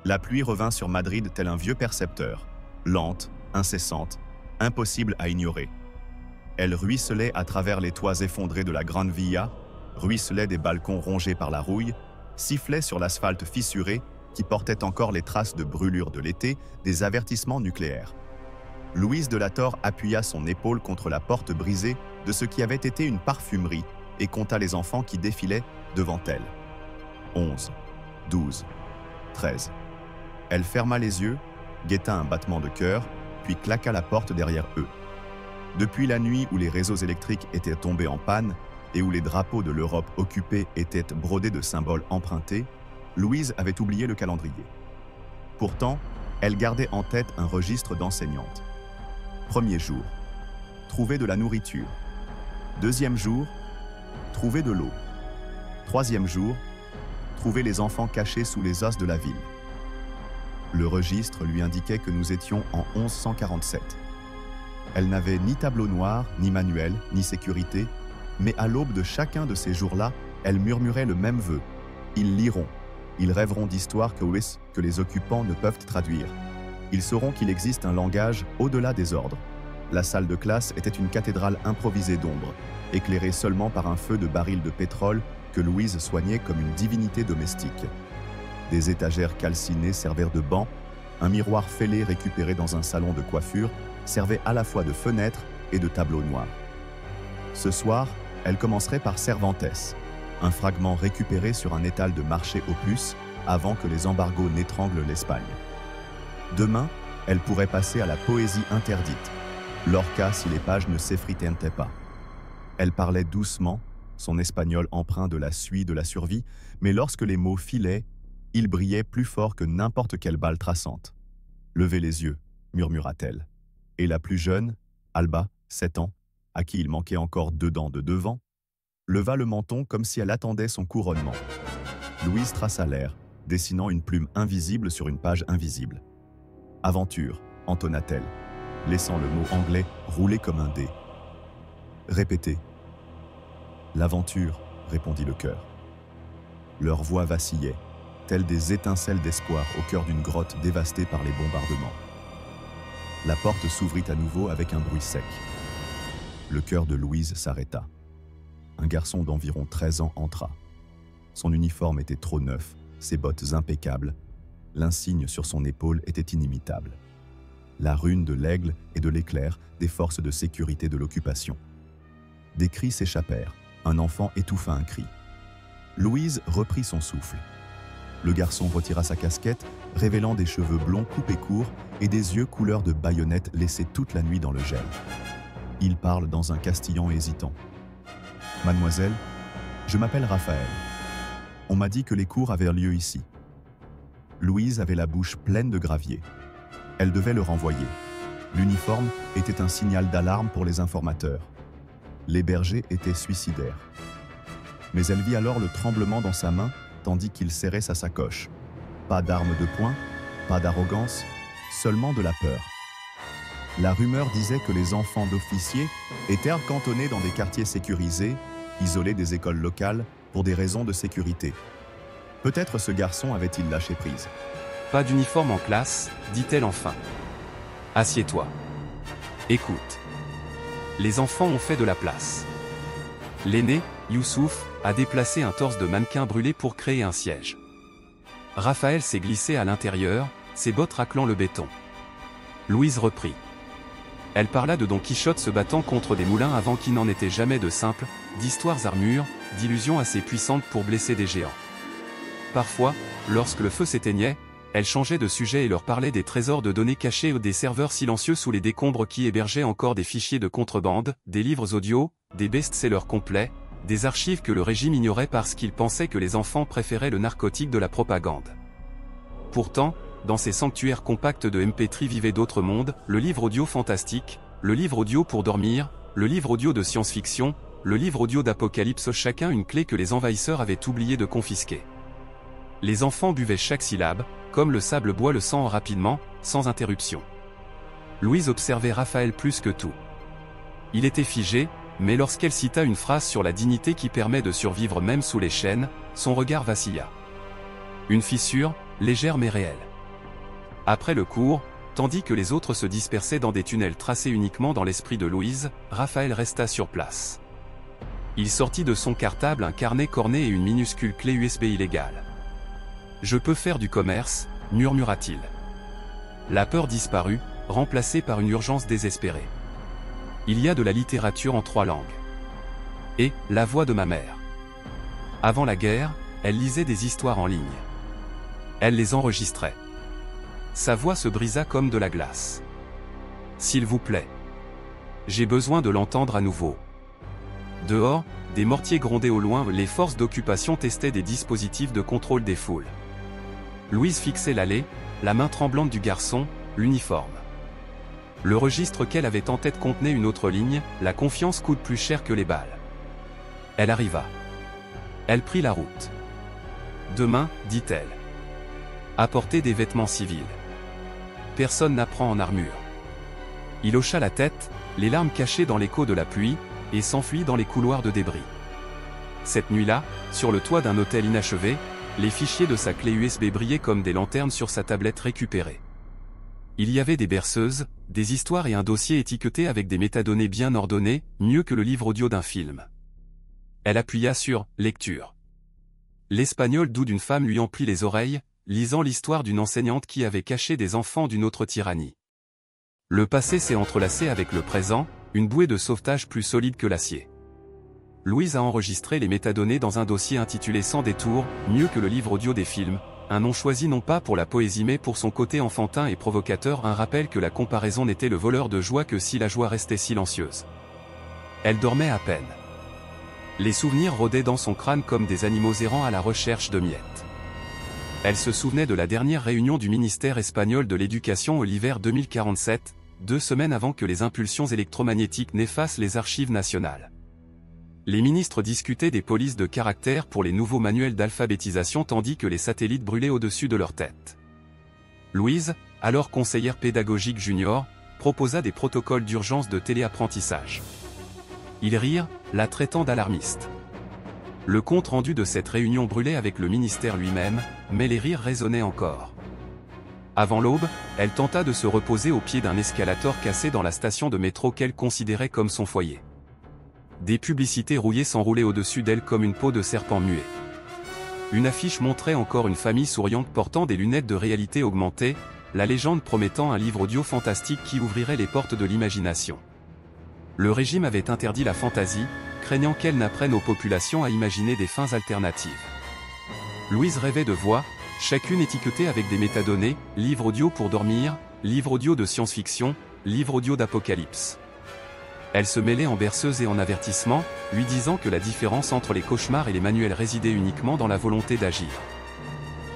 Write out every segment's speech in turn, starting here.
La pluie revint sur Madrid tel un vieux percepteur, lente, incessante, impossible à ignorer. Elle ruisselait à travers les toits effondrés de la Grande Via, ruisselait des balcons rongés par la rouille, sifflait sur l'asphalte fissuré qui portait encore les traces de brûlure de l'été, des avertissements nucléaires. Louise de la Torre appuya son épaule contre la porte brisée de ce qui avait été une parfumerie et compta les enfants qui défilaient devant elle. 11, 12, 13. Elle ferma les yeux, guetta un battement de cœur, puis claqua la porte derrière eux. Depuis la nuit où les réseaux électriques étaient tombés en panne et où les drapeaux de l'Europe occupée étaient brodés de symboles empruntés, Louise avait oublié le calendrier. Pourtant, elle gardait en tête un registre d'enseignante. Premier jour, trouver de la nourriture. Deuxième jour, trouver de l'eau. Troisième jour, trouver les enfants cachés sous les os de la ville. Le registre lui indiquait que nous étions en 1147. Elle n'avait ni tableau noir, ni manuel, ni sécurité, mais à l'aube de chacun de ces jours-là, elle murmurait le même vœu. Ils liront. Ils rêveront d'histoires que les occupants ne peuvent traduire. Ils sauront qu'il existe un langage au-delà des ordres. La salle de classe était une cathédrale improvisée d'ombre, éclairée seulement par un feu de baril de pétrole que Louise soignait comme une divinité domestique. Des étagères calcinées servirent de bancs, un miroir fêlé récupéré dans un salon de coiffure servait à la fois de fenêtre et de tableau noir. Ce soir, elle commencerait par Cervantes, un fragment récupéré sur un étal de marché aux puces avant que les embargos n'étranglent l'Espagne. Demain, elle pourrait passer à la poésie interdite, Lorca si les pages ne s'effritaient pas. Elle parlait doucement, son espagnol empreint de la suie de la survie, mais lorsque les mots filaient, ils brillaient plus fort que n'importe quelle balle traçante. « Levez les yeux », murmura-t-elle. Et la plus jeune, Alba, 7 ans, à qui il manquait encore 2 dents de devant, leva le menton comme si elle attendait son couronnement. Louise traça l'air, dessinant une plume invisible sur une page invisible. « Aventure », entonna-t-elle, laissant le mot anglais rouler comme un dé. « Répétez. »« L'aventure », répondit le cœur. Leurs voix vacillaient, telles des étincelles d'espoir au cœur d'une grotte dévastée par les bombardements. La porte s'ouvrit à nouveau avec un bruit sec. Le cœur de Louise s'arrêta. Un garçon d'environ 13 ans entra. Son uniforme était trop neuf, ses bottes impeccables. L'insigne sur son épaule était inimitable. La rune de l'aigle et de l'éclair des forces de sécurité de l'occupation. Des cris s'échappèrent. Un enfant étouffa un cri. Louise reprit son souffle. Le garçon retira sa casquette, révélant des cheveux blonds coupés courts et des yeux couleur de baïonnette laissés toute la nuit dans le gel. Il parle dans un castillan hésitant. « Mademoiselle, je m'appelle Raphaël. On m'a dit que les cours avaient lieu ici. » Louise avait la bouche pleine de gravier. Elle devait le renvoyer. L'uniforme était un signal d'alarme pour les informateurs. Les bergers étaient suicidaires. Mais elle vit alors le tremblement dans sa main tandis qu'il serrait sa sacoche. Pas d'arme de poing, pas d'arrogance, seulement de la peur. La rumeur disait que les enfants d'officiers étaient cantonnés dans des quartiers sécurisés, isolés des écoles locales pour des raisons de sécurité. Peut-être ce garçon avait-il lâché prise. « Pas d'uniforme en classe, dit-elle enfin. Assieds-toi. Écoute. Les enfants ont fait de la place. L'aîné, Youssouf, a déplacé un torse de mannequin brûlé pour créer un siège. Raphaël s'est glissé à l'intérieur, ses bottes raclant le béton. Louise reprit. Elle parla de Don Quichotte se battant contre des moulins avant qu'il n'en était jamais de simples, d'histoires armures, d'illusions assez puissantes pour blesser des géants. Parfois, lorsque le feu s'éteignait, elle changeait de sujet et leur parlait des trésors de données cachés ou des serveurs silencieux sous les décombres qui hébergeaient encore des fichiers de contrebande, des livres audio, des best-sellers complets, des archives que le régime ignorait parce qu'il pensait que les enfants préféraient le narcotique de la propagande. Pourtant, dans ces sanctuaires compacts de MP3 vivaient d'autres mondes, le livre audio fantastique, le livre audio pour dormir, le livre audio de science-fiction, le livre audio d'apocalypse, chacun une clé que les envahisseurs avaient oublié de confisquer. Les enfants buvaient chaque syllabe, comme le sable boit le sang rapidement, sans interruption. Louise observait Raphaël plus que tout. Il était figé, mais lorsqu'elle cita une phrase sur la dignité qui permet de survivre même sous les chaînes, son regard vacilla. Une fissure, légère mais réelle. Après le cours, tandis que les autres se dispersaient dans des tunnels tracés uniquement dans l'esprit de Louise, Raphaël resta sur place. Il sortit de son cartable un carnet corné et une minuscule clé USB illégale. « Je peux faire du commerce », murmura-t-il. La peur disparut, remplacée par une urgence désespérée. Il y a de la littérature en 3 langues. Et, la voix de ma mère. Avant la guerre, elle lisait des histoires en ligne. Elle les enregistrait. Sa voix se brisa comme de la glace. « S'il vous plaît. J'ai besoin de l'entendre à nouveau. » Dehors, des mortiers grondaient au loin, les forces d'occupation testaient des dispositifs de contrôle des foules. Louise fixait l'allée, la main tremblante du garçon, l'uniforme. Le registre qu'elle avait en tête contenait une autre ligne, la confiance coûte plus cher que les balles. Elle arriva. Elle prit la route. Demain, dit-elle. Apportez des vêtements civils. Personne n'apprend en armure. Il hocha la tête, les larmes cachées dans l'écho de la pluie, et s'enfuit dans les couloirs de débris. Cette nuit-là, sur le toit d'un hôtel inachevé, les fichiers de sa clé USB brillaient comme des lanternes sur sa tablette récupérée. Il y avait des berceuses, des histoires et un dossier étiqueté avec des métadonnées bien ordonnées, mieux que le livre audio d'un film. Elle appuya sur « Lecture ». L'espagnol doux d'une femme lui emplit les oreilles, lisant l'histoire d'une enseignante qui avait caché des enfants d'une autre tyrannie. Le passé s'est entrelacé avec le présent, une bouée de sauvetage plus solide que l'acier. Louise a enregistré les métadonnées dans un dossier intitulé Sans détour, mieux que le livre audio des films, un nom choisi non pas pour la poésie mais pour son côté enfantin et provocateur, un rappel que la comparaison n'était le voleur de joie que si la joie restait silencieuse. Elle dormait à peine. Les souvenirs rôdaient dans son crâne comme des animaux errants à la recherche de miettes. Elle se souvenait de la dernière réunion du ministère espagnol de l'Éducation l'hiver 2047, 2 semaines avant que les impulsions électromagnétiques n'effacent les archives nationales. Les ministres discutaient des polices de caractère pour les nouveaux manuels d'alphabétisation tandis que les satellites brûlaient au-dessus de leur tête. Louise, alors conseillère pédagogique junior, proposa des protocoles d'urgence de téléapprentissage. Ils rirent, la traitant d'alarmiste. Le compte-rendu de cette réunion brûlait avec le ministère lui-même, mais les rires résonnaient encore. Avant l'aube, elle tenta de se reposer au pied d'un escalator cassé dans la station de métro qu'elle considérait comme son foyer. Des publicités rouillées s'enroulaient au-dessus d'elle comme une peau de serpent muet. Une affiche montrait encore une famille souriante portant des lunettes de réalité augmentée, la légende promettant un livre audio fantastique qui ouvrirait les portes de l'imagination. Le régime avait interdit la fantaisie, craignant qu'elle n'apprenne aux populations à imaginer des fins alternatives. Louise rêvait de voix, chacune étiquetée avec des métadonnées, livre audio pour dormir, livre audio de science-fiction, livre audio d'apocalypse. Elle se mêlait en berceuse et en avertissement, lui disant que la différence entre les cauchemars et les manuels résidait uniquement dans la volonté d'agir.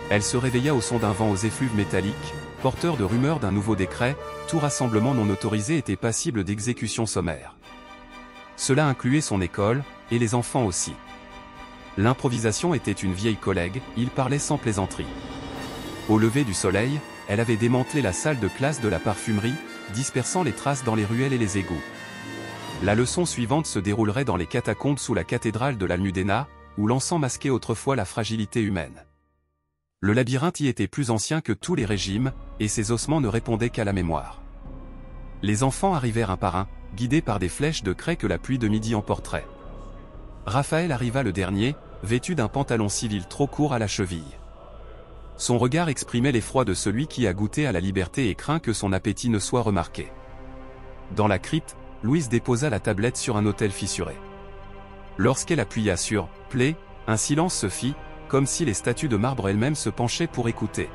Elle se réveilla au son d'un vent aux effluves métalliques, porteur de rumeurs d'un nouveau décret, tout rassemblement non autorisé était passible d'exécution sommaire. Cela incluait son école, et les enfants aussi. L'improvisation était une vieille collègue, il parlait sans plaisanterie. Au lever du soleil, elle avait démantelé la salle de classe de la parfumerie, dispersant les traces dans les ruelles et les égouts. La leçon suivante se déroulerait dans les catacombes sous la cathédrale de l'Almudena, où l'encens masquait autrefois la fragilité humaine. Le labyrinthe y était plus ancien que tous les régimes, et ses ossements ne répondaient qu'à la mémoire. Les enfants arrivèrent un par un, guidés par des flèches de craie que la pluie de midi emporterait. Raphaël arriva le dernier, vêtu d'un pantalon civil trop court à la cheville. Son regard exprimait l'effroi de celui qui a goûté à la liberté et craint que son appétit ne soit remarqué. Dans la crypte, Louise déposa la tablette sur un autel fissuré. Lorsqu'elle appuya sur « Play », un silence se fit, comme si les statues de marbre elles-mêmes se penchaient pour écouter.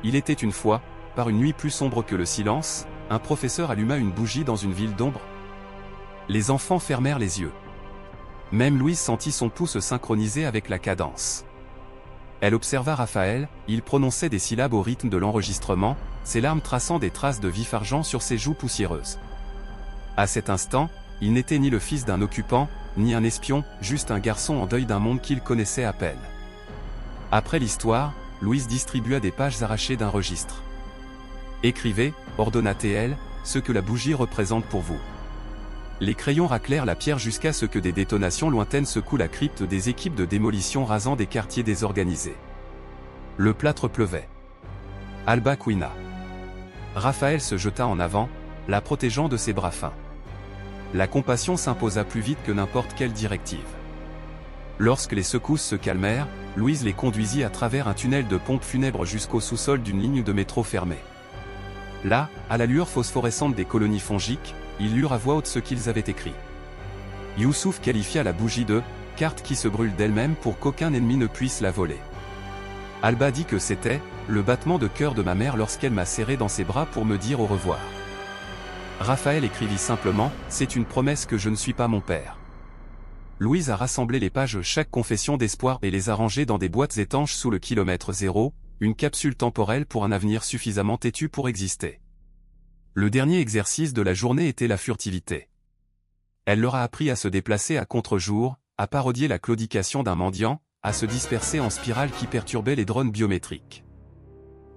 Il était une fois, par une nuit plus sombre que le silence, un professeur alluma une bougie dans une ville d'ombre. Les enfants fermèrent les yeux. Même Louise sentit son pouls se synchroniser avec la cadence. Elle observa Raphaël, il prononçait des syllabes au rythme de l'enregistrement, ses larmes traçant des traces de vif argent sur ses joues poussiéreuses. À cet instant, il n'était ni le fils d'un occupant, ni un espion, juste un garçon en deuil d'un monde qu'il connaissait à peine. Après l'histoire, Louise distribua des pages arrachées d'un registre. « Écrivez, ordonna-t-elle, ce que la bougie représente pour vous. » Les crayons raclèrent la pierre jusqu'à ce que des détonations lointaines secouent la crypte des équipes de démolition rasant des quartiers désorganisés. Le plâtre pleuvait. Alba couina. Raphaël se jeta en avant, la protégeant de ses bras fins. La compassion s'imposa plus vite que n'importe quelle directive. Lorsque les secousses se calmèrent, Louise les conduisit à travers un tunnel de pompe funèbre jusqu'au sous-sol d'une ligne de métro fermée. Là, à la lueur phosphorescente des colonies fongiques, ils lurent à voix haute ce qu'ils avaient écrit. Youssouf qualifia la bougie de « carte qui se brûle d'elle-même pour qu'aucun ennemi ne puisse la voler ». Alba dit que c'était « le battement de cœur de ma mère lorsqu'elle m'a serré dans ses bras pour me dire au revoir ». Raphaël écrivit simplement « c'est une promesse que je ne suis pas mon père ». Louise a rassemblé les pages chaque confession d'espoir et les a rangées dans des boîtes étanches sous le kilomètre zéro, une capsule temporelle pour un avenir suffisamment têtu pour exister. Le dernier exercice de la journée était la furtivité. Elle leur a appris à se déplacer à contre-jour, à parodier la claudication d'un mendiant, à se disperser en spirale qui perturbait les drones biométriques.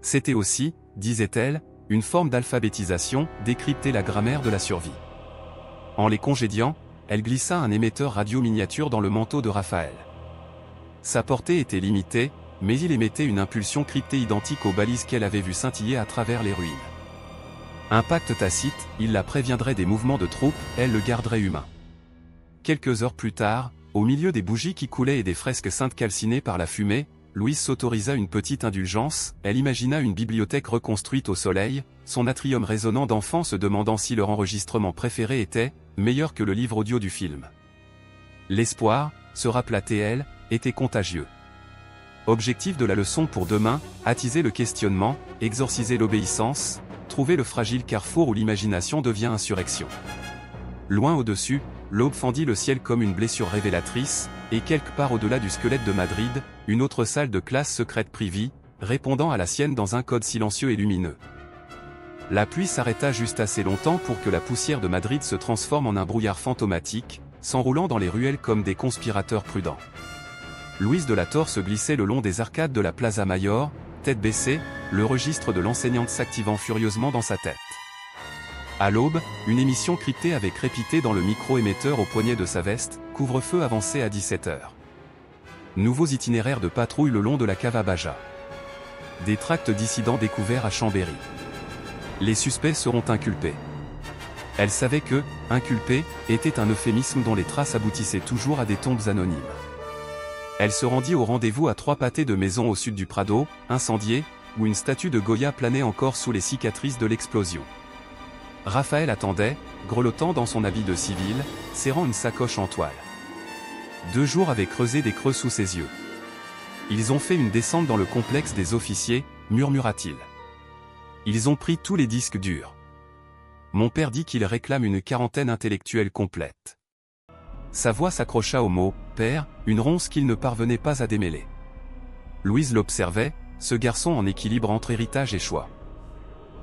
C'était aussi, disait-elle, une forme d'alphabétisation, décrypter la grammaire de la survie. En les congédiant, elle glissa un émetteur radio miniature dans le manteau de Raphaël. Sa portée était limitée, mais il émettait une impulsion cryptée identique aux balises qu'elle avait vues scintiller à travers les ruines. Un pacte tacite, il la préviendrait des mouvements de troupes, elle le garderait humain. Quelques heures plus tard, au milieu des bougies qui coulaient et des fresques saintes calcinées par la fumée, Louise s'autorisa une petite indulgence, elle imagina une bibliothèque reconstruite au soleil, son atrium résonnant d'enfants se demandant si leur enregistrement préféré était meilleur que le livre audio du film. L'espoir, se rappela-t-elle, était contagieux. Objectif de la leçon pour demain, attiser le questionnement, exorciser l'obéissance, trouver le fragile carrefour où l'imagination devient insurrection. Loin au-dessus, l'aube fendit le ciel comme une blessure révélatrice, et quelque part au-delà du squelette de Madrid, une autre salle de classe secrète privée, répondant à la sienne dans un code silencieux et lumineux. La pluie s'arrêta juste assez longtemps pour que la poussière de Madrid se transforme en un brouillard fantomatique, s'enroulant dans les ruelles comme des conspirateurs prudents. Louise de la Torre se glissait le long des arcades de la Plaza Mayor, tête baissée, le registre de l'enseignante s'activant furieusement dans sa tête. À l'aube, une émission cryptée avait crépité dans le micro-émetteur au poignet de sa veste, couvre-feu avancé à 17h. Nouveaux itinéraires de patrouille le long de la cave à Baja. Des tracts dissidents découverts à Chambéry. Les suspects seront inculpés. Elle savait que « inculpé » était un euphémisme dont les traces aboutissaient toujours à des tombes anonymes. Elle se rendit au rendez-vous à 3 pâtés de maisons au sud du Prado, incendié, où une statue de Goya planait encore sous les cicatrices de l'explosion. Raphaël attendait, grelottant dans son habit de civil, serrant une sacoche en toile. 2 jours avaient creusé des creux sous ses yeux. Ils ont fait une descente dans le complexe des officiers, murmura-t-il. Ils ont pris tous les disques durs. Mon père dit qu'il réclame une quarantaine intellectuelle complète. Sa voix s'accrocha au mot « père », une ronce qu'il ne parvenait pas à démêler. Louise l'observait, ce garçon en équilibre entre héritage et choix.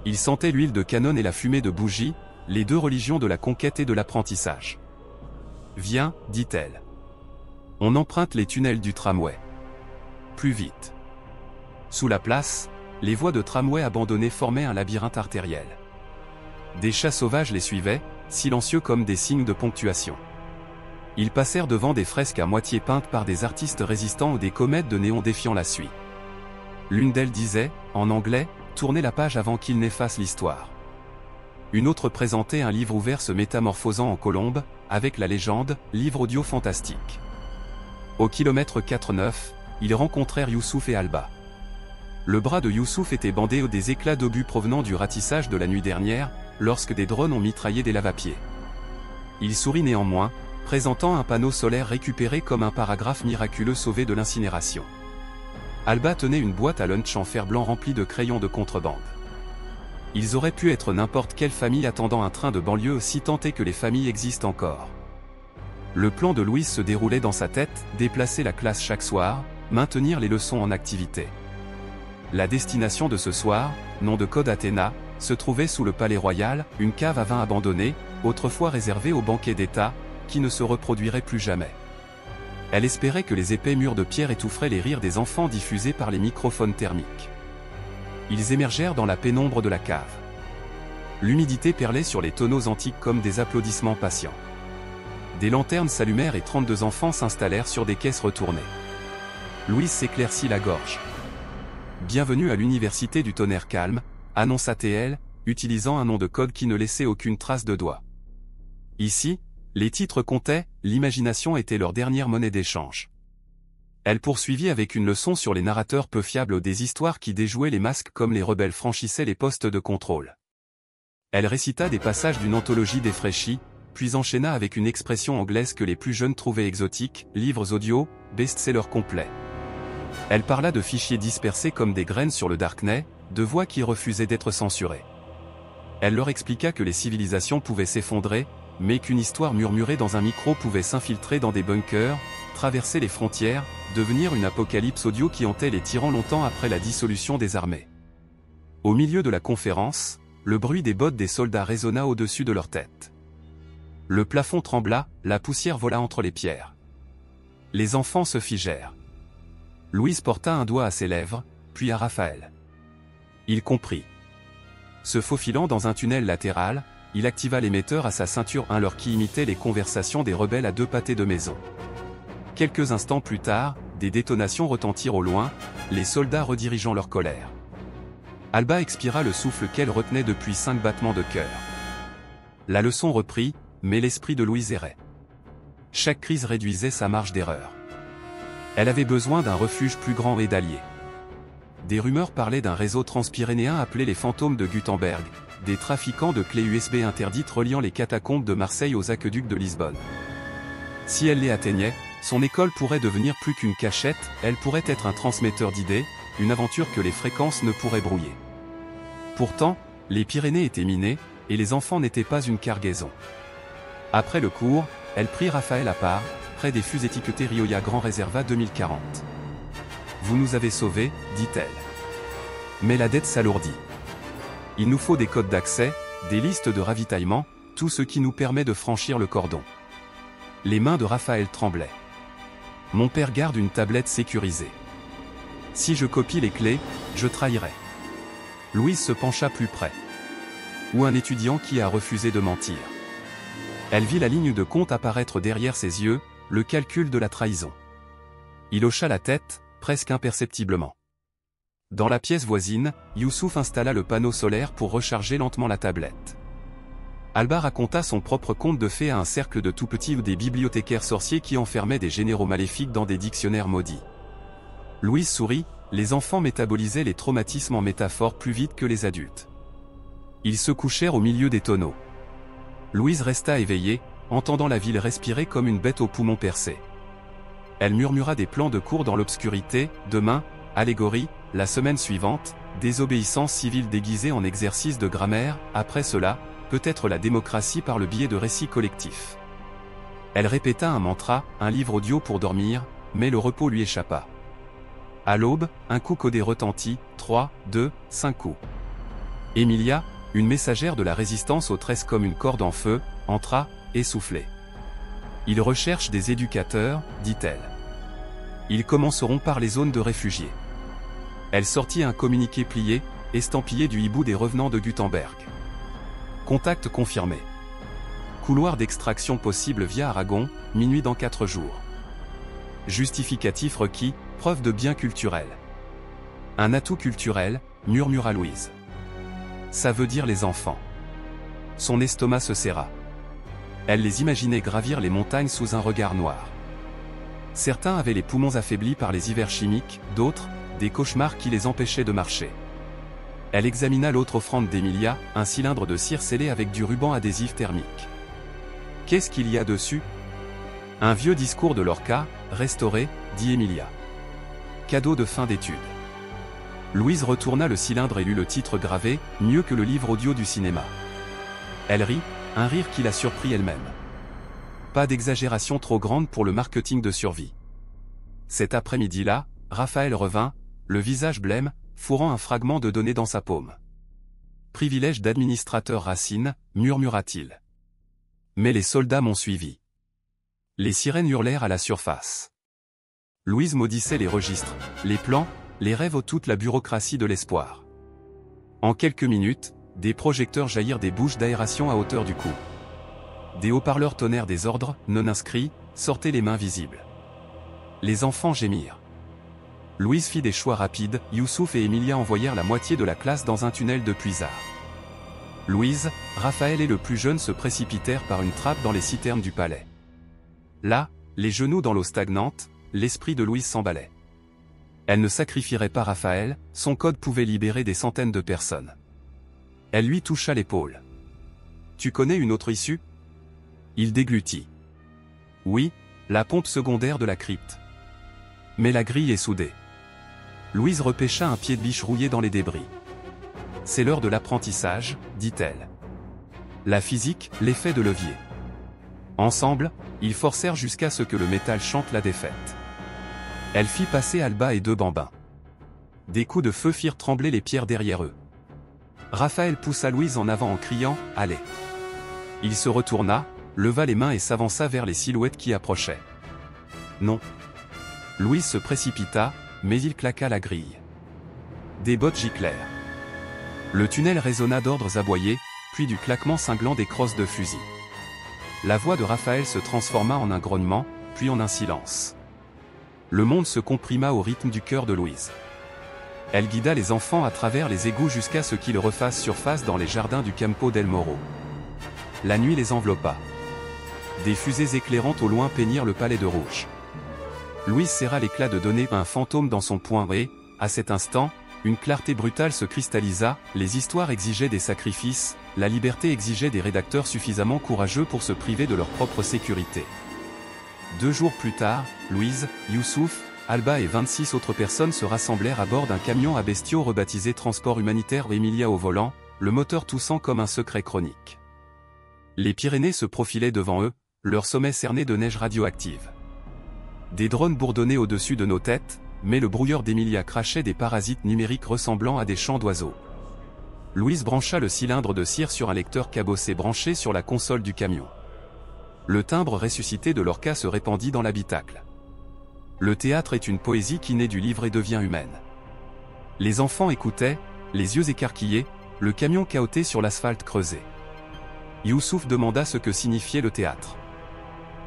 Il sentait l'huile de canon et la fumée de bougie, les 2 religions de la conquête et de l'apprentissage. « Viens, dit-elle. On emprunte les tunnels du tramway. Plus vite. » Sous la place, les voies de tramway abandonnées formaient un labyrinthe artériel. Des chats sauvages les suivaient, silencieux comme des signes de ponctuation. Ils passèrent devant des fresques à moitié peintes par des artistes résistants ou des comètes de néon défiant la suie. L'une d'elles disait, en anglais, « Tournez la page avant qu'il n'efface l'histoire ». Une autre présentait un livre ouvert se métamorphosant en colombe, avec la légende « Livre audio fantastique ». Au kilomètre 4-9, ils rencontrèrent Youssouf et Alba. Le bras de Youssouf était bandé des éclats d'obus provenant du ratissage de la nuit dernière, lorsque des drones ont mitraillé des lavapiés. Il sourit néanmoins, présentant un panneau solaire récupéré comme un paragraphe miraculeux sauvé de l'incinération. Alba tenait une boîte à lunch en fer blanc remplie de crayons de contrebande. Ils auraient pu être n'importe quelle famille attendant un train de banlieue aussi tant est que les familles existent encore. Le plan de Louise se déroulait dans sa tête, déplacer la classe chaque soir, maintenir les leçons en activité. La destination de ce soir, nom de code Athéna, se trouvait sous le palais royal, une cave à vin abandonnée, autrefois réservée aux banquets d'État, qui ne se reproduirait plus jamais. Elle espérait que les épais murs de pierre étoufferaient les rires des enfants diffusés par les microphones thermiques. Ils émergèrent dans la pénombre de la cave. L'humidité perlait sur les tonneaux antiques comme des applaudissements patients. Des lanternes s'allumèrent et 32 enfants s'installèrent sur des caisses retournées. Louise s'éclaircit la gorge. Bienvenue à l'université du tonnerre calme, annonça TL, utilisant un nom de code qui ne laissait aucune trace de doigt. Ici, les titres comptaient, l'imagination était leur dernière monnaie d'échange. Elle poursuivit avec une leçon sur les narrateurs peu fiables des histoires qui déjouaient les masques comme les rebelles franchissaient les postes de contrôle. Elle récita des passages d'une anthologie défraîchie, puis enchaîna avec une expression anglaise que les plus jeunes trouvaient exotique, livres audio, best-seller complet. Elle parla de fichiers dispersés comme des graines sur le darknet, de voix qui refusaient d'être censurées. Elle leur expliqua que les civilisations pouvaient s'effondrer, mais qu'une histoire murmurée dans un micro pouvait s'infiltrer dans des bunkers, traverser les frontières, devenir une apocalypse audio qui hantait les tyrans longtemps après la dissolution des armées. Au milieu de la conférence, le bruit des bottes des soldats résonna au-dessus de leur tête. Le plafond trembla, la poussière vola entre les pierres. Les enfants se figèrent. Louise porta un doigt à ses lèvres, puis à Raphaël. Il comprit. Se faufilant dans un tunnel latéral, il activa l'émetteur à sa ceinture, un leurre qui imitait les conversations des rebelles à deux pâtés de maison. Quelques instants plus tard, des détonations retentirent au loin, les soldats redirigeant leur colère. Alba expira le souffle qu'elle retenait depuis 5 battements de cœur. La leçon reprit, mais l'esprit de Louise errait. Chaque crise réduisait sa marge d'erreur. Elle avait besoin d'un refuge plus grand et d'alliés. Des rumeurs parlaient d'un réseau transpyrénéen appelé les fantômes de Gutenberg, des trafiquants de clés USB interdites reliant les catacombes de Marseille aux aqueducs de Lisbonne. Si elle les atteignait, son école pourrait devenir plus qu'une cachette, elle pourrait être un transmetteur d'idées, une aventure que les fréquences ne pourraient brouiller. Pourtant, les Pyrénées étaient minées, et les enfants n'étaient pas une cargaison. Après le cours, elle prit Raphaël à part, près des fûts étiquetés Rioya Grand Réservat 2040. « Vous nous avez sauvés, dit-elle. Mais la dette s'alourdit. Il nous faut des codes d'accès, des listes de ravitaillement, tout ce qui nous permet de franchir le cordon. » Les mains de Raphaël tremblaient. « Mon père garde une tablette sécurisée. Si je copie les clés, je trahirai. » Louise se pencha plus près. Ou un étudiant qui a refusé de mentir. Elle vit la ligne de compte apparaître derrière ses yeux, le calcul de la trahison. Il hocha la tête, presque imperceptiblement. Dans la pièce voisine, Youssouf installa le panneau solaire pour recharger lentement la tablette. Alba raconta son propre conte de fées à un cercle de tout-petits ou des bibliothécaires sorciers qui enfermaient des généraux maléfiques dans des dictionnaires maudits. Louise sourit, les enfants métabolisaient les traumatismes en métaphores plus vite que les adultes. Ils se couchèrent au milieu des tonneaux. Louise resta éveillée, entendant la ville respirer comme une bête aux poumons percés. Elle murmura des plans de cours dans l'obscurité, demain, allégorie, la semaine suivante, désobéissance civile déguisée en exercice de grammaire, après cela, peut-être la démocratie par le biais de récits collectifs. Elle répéta un mantra, un livre audio pour dormir, mais le repos lui échappa. À l'aube, un coup codé retentit, 3, 2, 5 coups. Emilia, une messagère de la résistance aux tresses comme une corde en feu, entra, essoufflée. « Ils recherchent des éducateurs, dit-elle. Ils commenceront par les zones de réfugiés. » Elle sortit un communiqué plié, estampillé du hibou des revenants de Gutenberg. Contact confirmé. Couloir d'extraction possible via Aragon, minuit dans 4 jours. Justificatif requis, preuve de bien culturel. Un atout culturel, murmura Louise. Ça veut dire les enfants. Son estomac se serra. Elle les imaginait gravir les montagnes sous un regard noir. Certains avaient les poumons affaiblis par les hivers chimiques, d'autres, des cauchemars qui les empêchaient de marcher. Elle examina l'autre offrande d'Emilia, un cylindre de cire scellé avec du ruban adhésif thermique. Qu'est-ce qu'il y a dessus? Un vieux discours de Lorca, restauré, dit Emilia. Cadeau de fin d'études. Louise retourna le cylindre et lut le titre gravé, mieux que le livre audio du cinéma. Elle rit, un rire qui la surprit elle-même. Pas d'exagération trop grande pour le marketing de survie. Cet après-midi-là, Raphaël revint, le visage blême, fourrant un fragment de données dans sa paume. Privilège d'administrateur Racine, murmura-t-il. Mais les soldats m'ont suivi. Les sirènes hurlèrent à la surface. Louise maudissait les registres, les plans, les rêves, toute la bureaucratie de l'espoir. En quelques minutes, des projecteurs jaillirent des bouches d'aération à hauteur du cou. Des haut-parleurs tonnèrent des ordres, non inscrits, sortaient les mains visibles. Les enfants gémirent. Louise fit des choix rapides, Youssouf et Emilia envoyèrent la moitié de la classe dans un tunnel de puisard. Louise, Raphaël et le plus jeune se précipitèrent par une trappe dans les citernes du palais. Là, les genoux dans l'eau stagnante, l'esprit de Louise s'emballait. Elle ne sacrifierait pas Raphaël, son code pouvait libérer des centaines de personnes. Elle lui toucha l'épaule. « Tu connais une autre issue ?» Il déglutit. « Oui, la pompe secondaire de la crypte. Mais la grille est soudée. » Louise repêcha un pied de biche rouillé dans les débris. « C'est l'heure de l'apprentissage, dit-elle. La physique, l'effet de levier. » Ensemble, ils forcèrent jusqu'à ce que le métal chante la défaite. Elle fit passer Alba et deux bambins. Des coups de feu firent trembler les pierres derrière eux. Raphaël poussa Louise en avant en criant « Allez !» Il se retourna, leva les mains et s'avança vers les silhouettes qui approchaient. Non. Louise se précipita, mais il claqua la grille. Des bottes giclèrent. Le tunnel résonna d'ordres aboyés, puis du claquement cinglant des crosses de fusil. La voix de Raphaël se transforma en un grognement, puis en un silence. Le monde se comprima au rythme du cœur de Louise. Elle guida les enfants à travers les égouts jusqu'à ce qu'ils refassent surface dans les jardins du Campo del Moro. La nuit les enveloppa. Des fusées éclairantes au loin peignirent le palais de rouge. Louise serra l'éclat de donner un fantôme dans son poing et, à cet instant, une clarté brutale se cristallisa, les histoires exigeaient des sacrifices, la liberté exigeait des rédacteurs suffisamment courageux pour se priver de leur propre sécurité. 2 jours plus tard, Louise, Youssouf, Alba et 26 autres personnes se rassemblèrent à bord d'un camion à bestiaux rebaptisé Transport Humanitaire Emilia au volant, le moteur toussant comme un secret chronique. Les Pyrénées se profilaient devant eux, leur sommet cerné de neige radioactive. Des drones bourdonnaient au-dessus de nos têtes, mais le brouilleur d'Emilia crachait des parasites numériques ressemblant à des chants d'oiseaux. Louise brancha le cylindre de cire sur un lecteur cabossé branché sur la console du camion. Le timbre ressuscité de l'orca se répandit dans l'habitacle. Le théâtre est une poésie qui naît du livre et devient humaine. Les enfants écoutaient, les yeux écarquillés, le camion cahotait sur l'asphalte creusé. Youssouf demanda ce que signifiait le théâtre.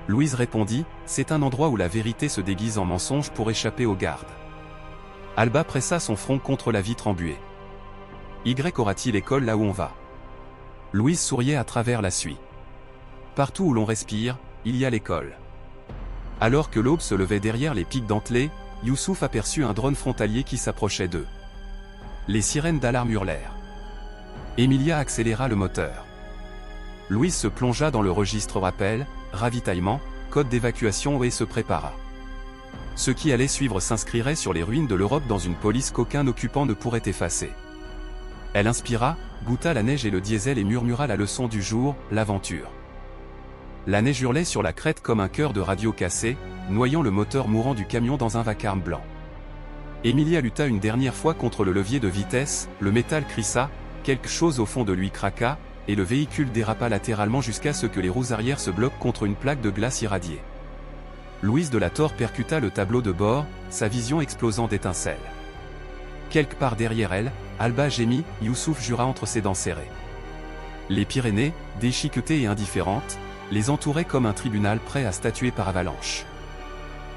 Louise répondit, « C'est un endroit où la vérité se déguise en mensonge pour échapper aux gardes. » Alba pressa son front contre la vitre embuée. « Y aura-t-il école là où on va ?» Louise souriait à travers la suie. « Partout où l'on respire, il y a l'école. » Alors que l'aube se levait derrière les pics dentelés, Youssouf aperçut un drone frontalier qui s'approchait d'eux. Les sirènes d'alarme hurlèrent. Emilia accéléra le moteur. Louise se plongea dans le registre rappel, ravitaillement, code d'évacuation et se prépara. Ce qui allait suivre s'inscrirait sur les ruines de l'Europe dans une police qu'aucun occupant ne pourrait effacer. Elle inspira, goûta la neige et le diesel et murmura la leçon du jour, l'aventure. La neige hurlait sur la crête comme un cœur de radio cassé, noyant le moteur mourant du camion dans un vacarme blanc. Emilia lutta une dernière fois contre le levier de vitesse, le métal crissa, quelque chose au fond de lui craqua, et le véhicule dérapa latéralement jusqu'à ce que les roues arrière se bloquent contre une plaque de glace irradiée. Louise de la Torre percuta le tableau de bord, sa vision explosant d'étincelles. Quelque part derrière elle, Alba gémit, Youssouf jura entre ses dents serrées. Les Pyrénées, déchiquetées et indifférentes, les entouraient comme un tribunal prêt à statuer par avalanche.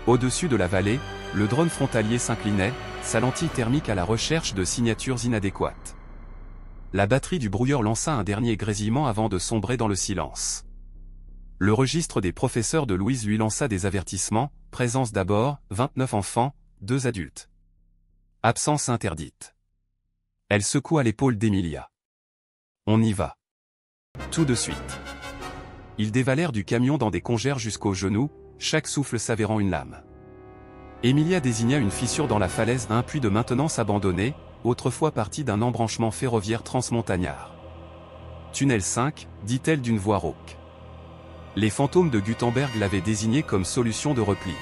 Au-dessus de la vallée, le drone frontalier s'inclinait, sa lentille thermique à la recherche de signatures inadéquates. La batterie du brouilleur lança un dernier grésillement avant de sombrer dans le silence. Le registre des professeurs de Louise lui lança des avertissements, présence d'abord, 29 enfants, 2 adultes. Absence interdite. Elle secoua l'épaule d'Emilia. On y va. Tout de suite. Ils dévalèrent du camion dans des congères jusqu'aux genoux, chaque souffle s'avérant une lame. Emilia désigna une fissure dans la falaise d'un puits de maintenance abandonné, autrefois partie d'un embranchement ferroviaire transmontagnard. Tunnel 5, dit-elle d'une voix rauque. Les fantômes de Gutenberg l'avaient désigné comme solution de repli.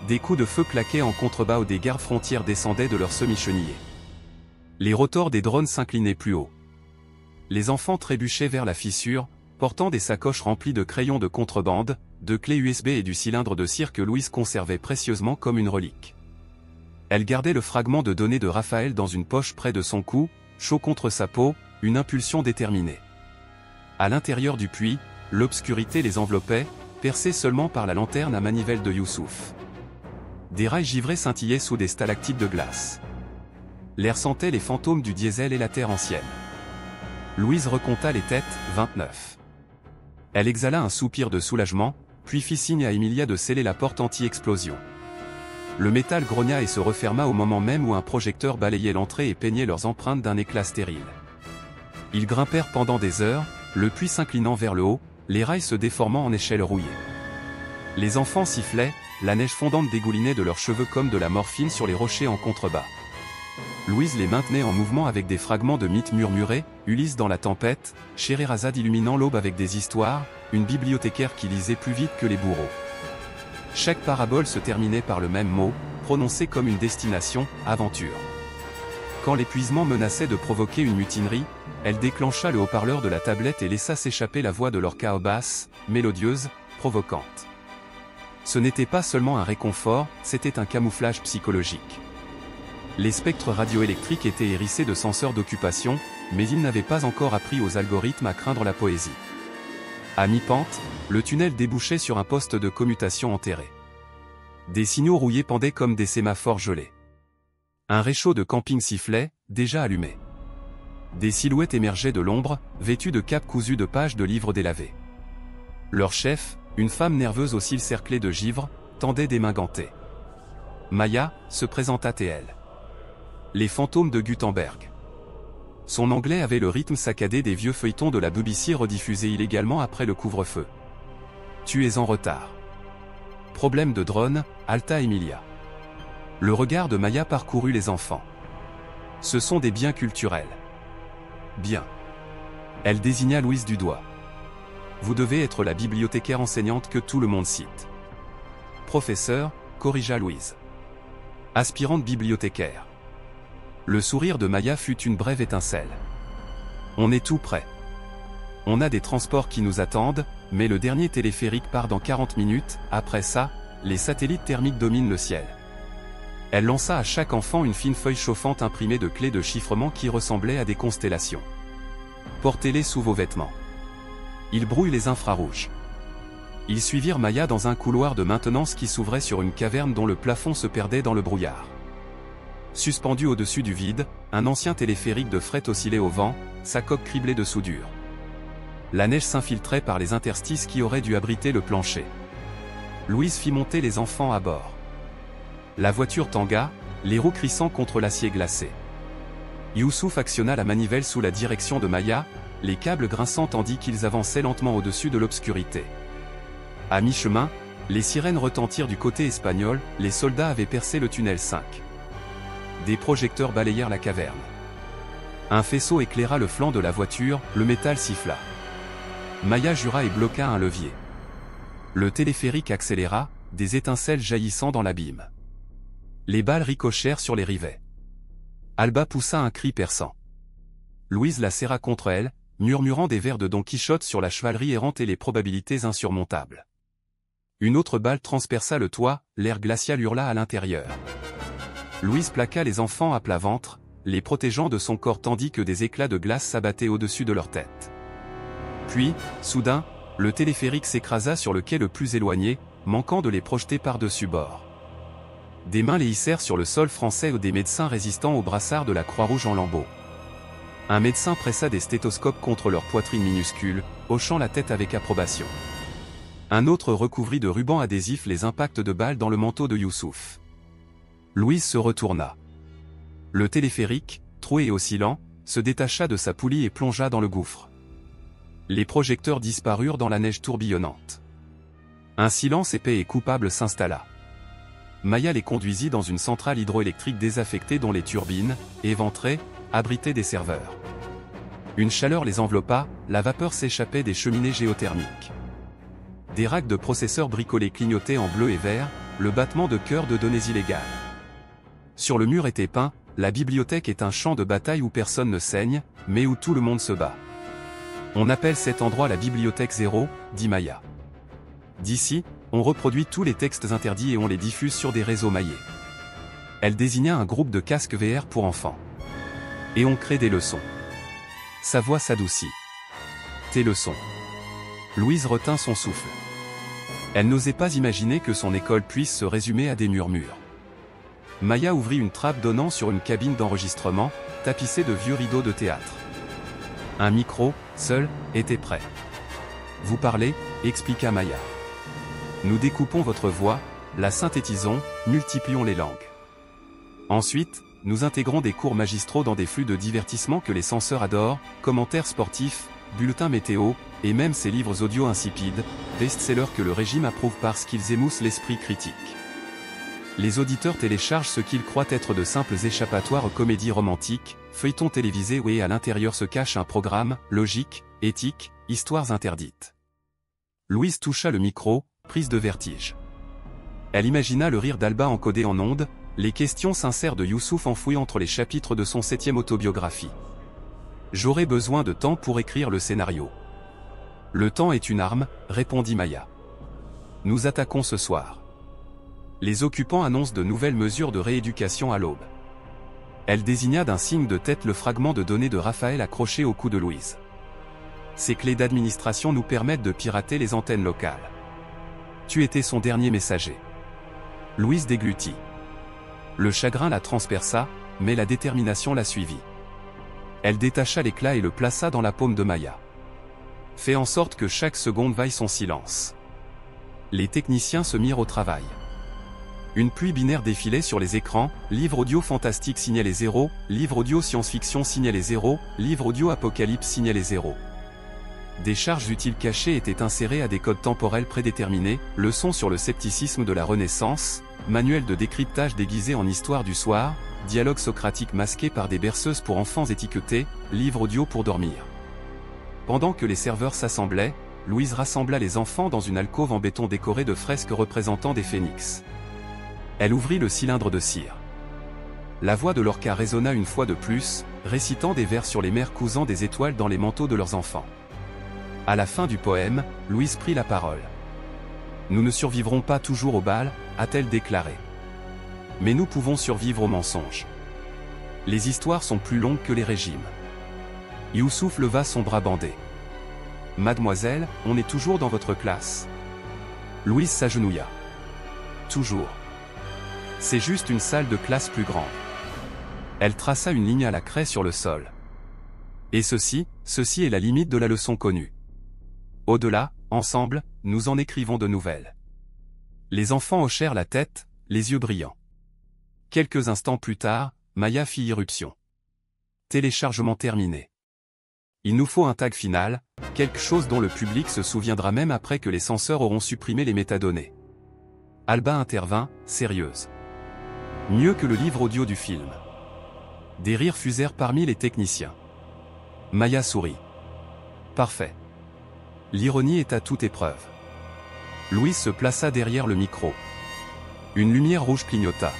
Des coups de feu claquaient en contrebas où des gardes frontières descendaient de leurs semi-chenillés. Les rotors des drones s'inclinaient plus haut. Les enfants trébuchaient vers la fissure, portant des sacoches remplies de crayons de contrebande, de clés USB et du cylindre de cire que Louise conservait précieusement comme une relique. Elle gardait le fragment de données de Raphaël dans une poche près de son cou, chaud contre sa peau, une impulsion déterminée. À l'intérieur du puits, l'obscurité les enveloppait, percée seulement par la lanterne à manivelle de Youssouf. Des rails givrés scintillaient sous des stalactites de glace. L'air sentait les fantômes du diesel et la terre ancienne. Louise recompta les têtes, 29. Elle exhala un soupir de soulagement, puis fit signe à Emilia de sceller la porte anti-explosion. Le métal grogna et se referma au moment même où un projecteur balayait l'entrée et peignait leurs empreintes d'un éclat stérile. Ils grimpèrent pendant des heures, le puits s'inclinant vers le haut, les rails se déformant en échelles rouillées. Les enfants sifflaient, la neige fondante dégoulinait de leurs cheveux comme de la morphine sur les rochers en contrebas. Louise les maintenait en mouvement avec des fragments de mythes murmurés, Ulysse dans la tempête, Scheherazade illuminant l'aube avec des histoires, une bibliothécaire qui lisait plus vite que les bourreaux. Chaque parabole se terminait par le même mot, prononcé comme une destination, aventure. Quand l'épuisement menaçait de provoquer une mutinerie, elle déclencha le haut-parleur de la tablette et laissa s'échapper la voix de Lorca basse, mélodieuse, provocante. Ce n'était pas seulement un réconfort, c'était un camouflage psychologique. Les spectres radioélectriques étaient hérissés de senseurs d'occupation, mais ils n'avaient pas encore appris aux algorithmes à craindre la poésie. À mi-pente, le tunnel débouchait sur un poste de commutation enterré. Des signaux rouillés pendaient comme des sémaphores gelés. Un réchaud de camping sifflait, déjà allumé. Des silhouettes émergeaient de l'ombre, vêtues de capes cousues de pages de livres délavés. Leur chef, une femme nerveuse aux cils cerclés de givre, tendait des mains gantées. Maya, se présenta-t-elle. Les fantômes de Gutenberg. Son anglais avait le rythme saccadé des vieux feuilletons de la BBC rediffusés illégalement après le couvre-feu. Tu es en retard. Problème de drone, halta Emilia. Le regard de Maya parcourut les enfants. Ce sont des biens culturels. Bien. Elle désigna Louise du doigt. Vous devez être la bibliothécaire enseignante que tout le monde cite. Professeur, corrigea Louise. Aspirante bibliothécaire. Le sourire de Maya fut une brève étincelle. On est tout prêt. On a des transports qui nous attendent, mais le dernier téléphérique part dans 40 minutes, après ça, les satellites thermiques dominent le ciel. Elle lança à chaque enfant une fine feuille chauffante imprimée de clés de chiffrement qui ressemblaient à des constellations. Portez-les sous vos vêtements. Ils brouillent les infrarouges. Ils suivirent Maya dans un couloir de maintenance qui s'ouvrait sur une caverne dont le plafond se perdait dans le brouillard. Suspendu au-dessus du vide, un ancien téléphérique de fret oscillait au vent, sa coque criblée de soudure. La neige s'infiltrait par les interstices qui auraient dû abriter le plancher. Louise fit monter les enfants à bord. La voiture tangua, les roues crissant contre l'acier glacé. Youssouf actionna la manivelle sous la direction de Maya, les câbles grinçant tandis qu'ils avançaient lentement au-dessus de l'obscurité. À mi-chemin, les sirènes retentirent du côté espagnol, les soldats avaient percé le tunnel 5. Des projecteurs balayèrent la caverne. Un faisceau éclaira le flanc de la voiture, le métal siffla. Maya jura et bloqua un levier. Le téléphérique accéléra, des étincelles jaillissant dans l'abîme. Les balles ricochèrent sur les rivets. Alba poussa un cri perçant. Louise la serra contre elle, murmurant des vers de Don Quichotte sur la chevalerie errante et les probabilités insurmontables. Une autre balle transperça le toit, l'air glacial hurla à l'intérieur. Louise plaqua les enfants à plat ventre, les protégeant de son corps tandis que des éclats de glace s'abattaient au-dessus de leur tête. Puis, soudain, le téléphérique s'écrasa sur le quai le plus éloigné, manquant de les projeter par-dessus bord. Des mains les hissèrent sur le sol français ou des médecins résistant au brassard de la Croix-Rouge en lambeaux. Un médecin pressa des stéthoscopes contre leur poitrine minuscule, hochant la tête avec approbation. Un autre recouvrit de rubans adhésifs les impacts de balles dans le manteau de Youssouf. Louise se retourna. Le téléphérique, troué et oscillant, se détacha de sa poulie et plongea dans le gouffre. Les projecteurs disparurent dans la neige tourbillonnante. Un silence épais et coupable s'installa. Maya les conduisit dans une centrale hydroélectrique désaffectée dont les turbines, éventrées, abritaient des serveurs. Une chaleur les enveloppa, la vapeur s'échappait des cheminées géothermiques. Des racks de processeurs bricolés clignotaient en bleu et vert, le battement de cœur de données illégales. Sur le mur était peint, la bibliothèque est un champ de bataille où personne ne saigne, mais où tout le monde se bat. On appelle cet endroit la bibliothèque zéro, dit Maya. D'ici, on reproduit tous les textes interdits et on les diffuse sur des réseaux maillés. Elle désigna un groupe de casques VR pour enfants. Et on crée des leçons. Sa voix s'adoucit. Tes leçons. Louise retint son souffle. Elle n'osait pas imaginer que son école puisse se résumer à des murmures. Maya ouvrit une trappe donnant sur une cabine d'enregistrement, tapissée de vieux rideaux de théâtre. Un micro, seul, était prêt. « Vous parlez » expliqua Maya. « Nous découpons votre voix, la synthétisons, multiplions les langues. Ensuite, nous intégrons des cours magistraux dans des flux de divertissement que les censeurs adorent, commentaires sportifs, bulletins météo, et même ces livres audio insipides, best-sellers que le régime approuve parce qu'ils émoussent l'esprit critique. Les auditeurs téléchargent ce qu'ils croient être de simples échappatoires comédies romantiques, feuilletons télévisés où à l'intérieur se cache un programme, logique, éthique, histoires interdites. » Louise toucha le micro, prise de vertige. Elle imagina le rire d'Alba encodé en ondes, les questions sincères de Youssouf enfouies entre les chapitres de son 7e autobiographie. « J'aurai besoin de temps pour écrire le scénario. »« Le temps est une arme, » répondit Maya. « Nous attaquons ce soir. » Les occupants annoncent de nouvelles mesures de rééducation à l'aube. Elle désigna d'un signe de tête le fragment de données de Raphaël accroché au cou de Louise. Ces clés d'administration nous permettent de pirater les antennes locales. Tu étais son dernier messager. Louise déglutit. Le chagrin la transperça, mais la détermination la suivit. Elle détacha l'éclat et le plaça dans la paume de Maya. Fais en sorte que chaque seconde vaille son silence. Les techniciens se mirent au travail. Une pluie binaire défilait sur les écrans, livre audio fantastique signait les 0, livre audio science-fiction signait les 0, livre audio apocalypse signait les 0. Des charges utiles cachées étaient insérées à des codes temporels prédéterminés, leçons sur le scepticisme de la Renaissance, manuel de décryptage déguisé en histoire du soir, dialogue socratique masqué par des berceuses pour enfants étiquetés, livre audio pour dormir. Pendant que les serveurs s'assemblaient, Louise rassembla les enfants dans une alcôve en béton décorée de fresques représentant des phénix. Elle ouvrit le cylindre de cire. La voix de Lorca résonna une fois de plus, récitant des vers sur les mères cousant des étoiles dans les manteaux de leurs enfants. À la fin du poème, Louise prit la parole. « Nous ne survivrons pas toujours au bal », a-t-elle déclaré. « Mais nous pouvons survivre au mensonge. Les histoires sont plus longues que les régimes. » Youssouf leva son bras bandé. « Mademoiselle, on est toujours dans votre classe. » Louise s'agenouilla. « Toujours. C'est juste une salle de classe plus grande. » Elle traça une ligne à la craie sur le sol. « Et ceci est la limite de la leçon connue. Au-delà, ensemble, nous en écrivons de nouvelles. » Les enfants hochèrent la tête, les yeux brillants. Quelques instants plus tard, Maya fit irruption. Téléchargement terminé. Il nous faut un tag final, quelque chose dont le public se souviendra même après que les censeurs auront supprimé les métadonnées. Alba intervint, sérieuse. Mieux que le livre audio du film. Des rires fusèrent parmi les techniciens. Maya sourit. Parfait. L'ironie est à toute épreuve. Louise se plaça derrière le micro. Une lumière rouge clignota.